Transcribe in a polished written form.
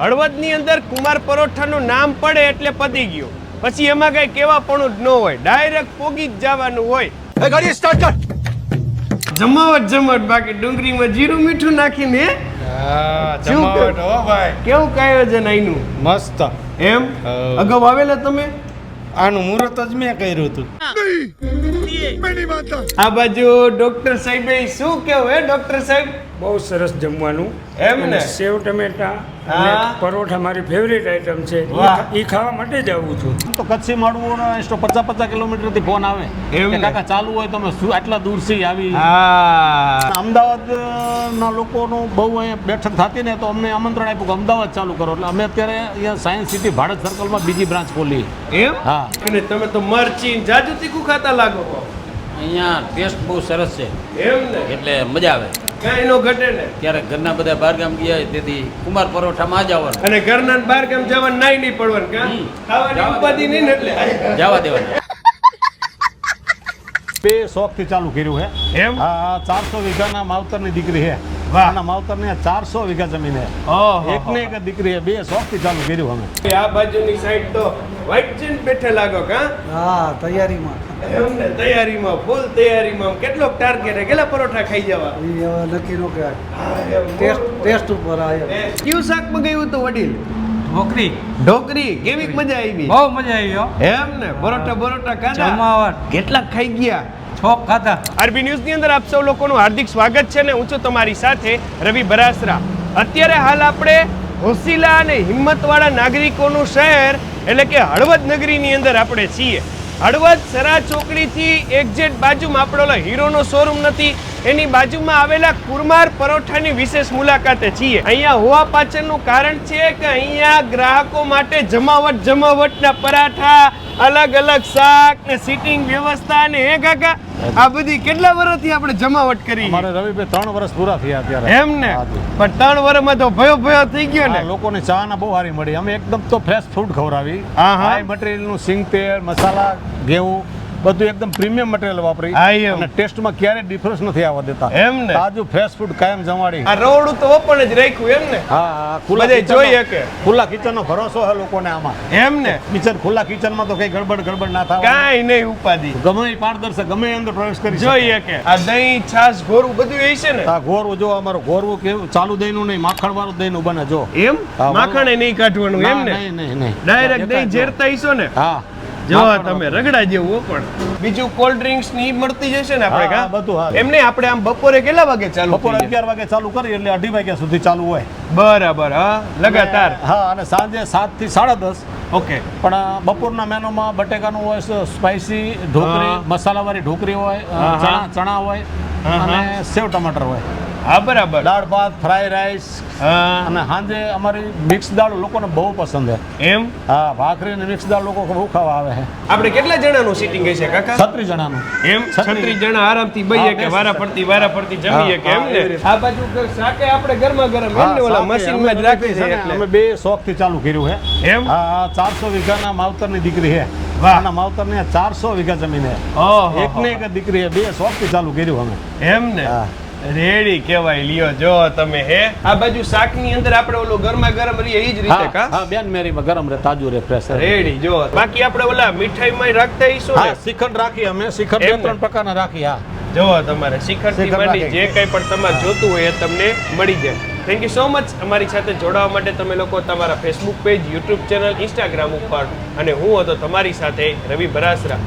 હળવદની અંદર કુમાર પરોઠાનું નામ પડે એટલે પતી ગયું. પછી એમાં કઈ કેવાપણું જ ન હોય, ડાયરેક્ટ પોગી જ જવાનું હોય. ગાડી સ્ટાર્ટ કર. જમાવટ બાકી ડુંગળીમાં જીરું મીઠું નાખીને જમાવટ હો ભાઈ. કેવું આયોજન આઈનું મસ્ત. એમ અગાઉ આવેલા તમે? આનું મુહૂર્ત જ મેં કર્યું હતું. આ બાજુ ડોક્ટર સાહેબ શું કેવું હે ડોક્ટર સાહેબ? બહુ સરસ જમવાનું એમ ને? સેવ ટમેટા અને પરોઠા મારી ફેવરેટ આઈટમ છે. ઈ ખાવા માટે જ આવું છું. તો કચ્છી મળવું 50 કિલોમીટર થી ફોન આવે એમ કે કાકા ચાલુ હોય તમે શું આટલા દૂરથી આવી. હા, અમદાવાદ ના લોકોનું બહુ અહીંયા બેઠક થતી ને તો અમને આમંત્રણ આપ્યું કે અમદાવાદ ચાલુ કરો એટલે અમે અત્યારે અહીંયા સાયન્સ સિટી ભારત સર્કલમાં બીજી બ્રાન્ચ ખોલી. એમ? હા. અને તમે તો મરચી જાજુ તીખું ખાતા લાગો. અહીંયા ટેસ્ટ બહુ સરસ છે એમ ને? એટલે મજા આવે. કાંઈ નો ઘટે ને. ક્યારેક ઘરના બધા બહારગામ ગયા હોય તેથી કુમાર પરોઠામાં જ આવવાનું, અને ઘરના બહાર ગામ જવાનું નાઈ નહીં પડવાનું કા? ખાવાની ઉપાધિ નહીં ને એટલે જવા દેવાના. બે શોખ થી ચાલુ કર્યું હે. એમ? હા, 400 વીઘાના માવતરની દીકરી હે. વાહ. આના માવતરની 400 વીઘા જમીન હે. ઓહો. એક ને એક દીકરી હે. બે શોખ થી ચાલુ કર્યું અમે. આ બાજુની સાઈડ તો વાઈટ જીન બેઠે લાગો કા? હા, તૈયારીમાં એમ ને? તૈયારીમાં, ફૂલ તૈયારીમાં. કેટલોક ટાર્ગેટ હે? કેટલા પરોઠા ખાઈ જવા? એ હવે નક્કી નો કહેવાય. ટેસ્ટ ઉપર આવે. કયું શાક મગાવ્યું હતું વડીલ? ઢોકરી ઢોકરી. કેવી મજા આવી? બહુ મજા આવી હો. એમ ને? પરોઠા ખાધા? જમાવટ કેટલા ખાઈ ગયા? છોક ખાધા. આરબી ન્યૂઝની અંદર આપ સૌ લોકોનું હાર્દિક સ્વાગત છે ને હું છું તમારી સાથે રવિ બરાસરા. અત્યારે હાલ આપણે હોશિલા અને હિંમતવાળા નાગરિકોનું શહેર એટલે કે હળવદ નગરીની અંદર આપણે છીએ. હળવદ સરા ચોકડીથી એક્ઝેક્ટ બાજુમાં આપણો હીરોનો શોરૂમ નથી, એની બાજુમાં આવેલા કુમાર પરોઠાની વિશેષ મુલાકાતે છીએ. અહીંયા હોવા પાછળનું કારણ છે કે અહીંયા ગ્રાહકો માટે જમાવટના પરાઠા, અલગ અલગ શાક ને સીટિંગ વ્યવસ્થા ને હે કાકા આ બધી કેટલા વર્ષથી આપણે જમાવટ કરી? અમારે રવિભાઈ 3 વર્ષ પૂરા થયા અત્યારે. એમ ને? પણ 3 વર્ષમાં તો ભયો થઈ ગયો ને. લોકોની ચા ના બહુ સારી મળી. અમે એકદમ તો ફ્રેશ ફૂડ ખવડાવી. હા, હા. હાઈ મટીરિયલ નું સિંગ તેલ, મસાલા, ઘેવું બધું એકદમ પ્રીમિયમ મટીરિયલ વાપરી હા, એમ. અને ટેસ્ટમાં ક્યારે ડિફરન્સ નથી આવવા દેતા. એમ ને? તાજું ફ્રેશ ફૂડ કાયમ જમાડી. આ રોડ તો ઓપન જ રાખ્યું એમ ને? હા, બધે જોઈ શકે. ખુલ્લા કિચનનો ભરોસો છે લોકોને આમાં. એમ ને? કિચન ખુલ્લા કિચનમાં તો કઈ ગડબડ ના થાય. કાંઈ નહીં ઉપાધિ. ગમે એ પારદર્શક ગમે એ અંદર પ્રવેશ કરી શકે. જોઈએ કે આ દહીં, છાશ, ઘોરું બધું એ છે ને? આ ઘોરવું જો અમારું ઘોરવું કેવું ચાલુ દહીંનું નહીં, માખણ વાળું દહીંનું બને જો. એમ? હા, માખણે નહીં કાઢવાનું એમ ને? નહીં. ડાયરેક્ટ દહીં ઝેરતા હશો ને? હા. જો તમે રગડા જેવું પણ બીજું કોલ્ડ ડ્રિંક્સ ની મળતી જશે ને આપણે હા, કા? બધું હા. એમને આપણે આમ બપોરે કેટલા વાગે ચાલુ? બપોરે થઈ જાય? 11 વાગે ચાલુ કરી એટલે 2:30 વાગ્યા સુધી ચાલુ હોય. બરાબર. હા, લગાતાર. હા, અને સાંજે 7 થી 10:30. ઓકે. પણ બપોરના મેનુમાં બટેકાનું હોય, સ્પાઈસી ઢોકરી, હા. મસાલાવાળી ઢોકરી હોય, હા. ચણા હોય હા, અને સેવ ટમાટર હોય. હા, બરાબર. દાળ ભાત, ફ્રાય રાઈસ હા. અને સાંજે અમારી મિક્સ દાળ લોકોને બહુ પસંદ છે. એમ? હા, ભાખરી અને મિક્સ દાળ લોકો બહુ ખાવા આવે છે. આપણે કેટલા જણાનું સીટિંગ હશે કાકા? 36 જણાનું. એમ 36 જણા આરામથી બઈએ હા, કે બેસ. વારા ફરતી જમીએ કે હા, એમ એવી ને? રીતે. આ બાજુ શાકે આપણે ગરમા ગરમ એમ ને? ઓલા મશીનમાં જ રાખી છે એટલે. અમે બે શોખ થી ચાલુ કર્યું છે. એમ? હા, 400 વીઘાના માવતરની દીકરી છે. વાહ. આના માવતરની 400 વીઘા જમીન છે. ઓહો. એક ને એક દીકરી છે. બે શોખ થી ચાલુ કર્યું અમે. એમ ને? હા. રેડી કહેવાય. લ્યો જો તમે હે આ બાજુ શાક ની અંદર આપણે ઓલો ગરમા ગરમ રહીએ એ જ રીતે હા, કા? હા, બેન મેરીમાં ગરમ રહે, તાજું રહે, ફ્રેશ રહે. રેડી જો. બાકી આપણે ઓલા મીઠાઈમાં રાખતા હઈશું હા, ને? શ્રીખંડ રાખી અમે. શ્રીખંડ એમ ને? 2-3 પ્રકારના રાખી. હા. જો તમારે શિખરથી શ્રીખંડ માંડી રાખી. જે કંઈ પણ તમારે જોતું હોય એ તમને મળી જાય. થેન્ક યુ સો મચ અમારી સાથે જોડાવા માટે. તમે લોકો તમારા Facebook page, YouTube channel, Instagram ઉપર અને હું હતો તમારી સાથે રવિ બરાસરા.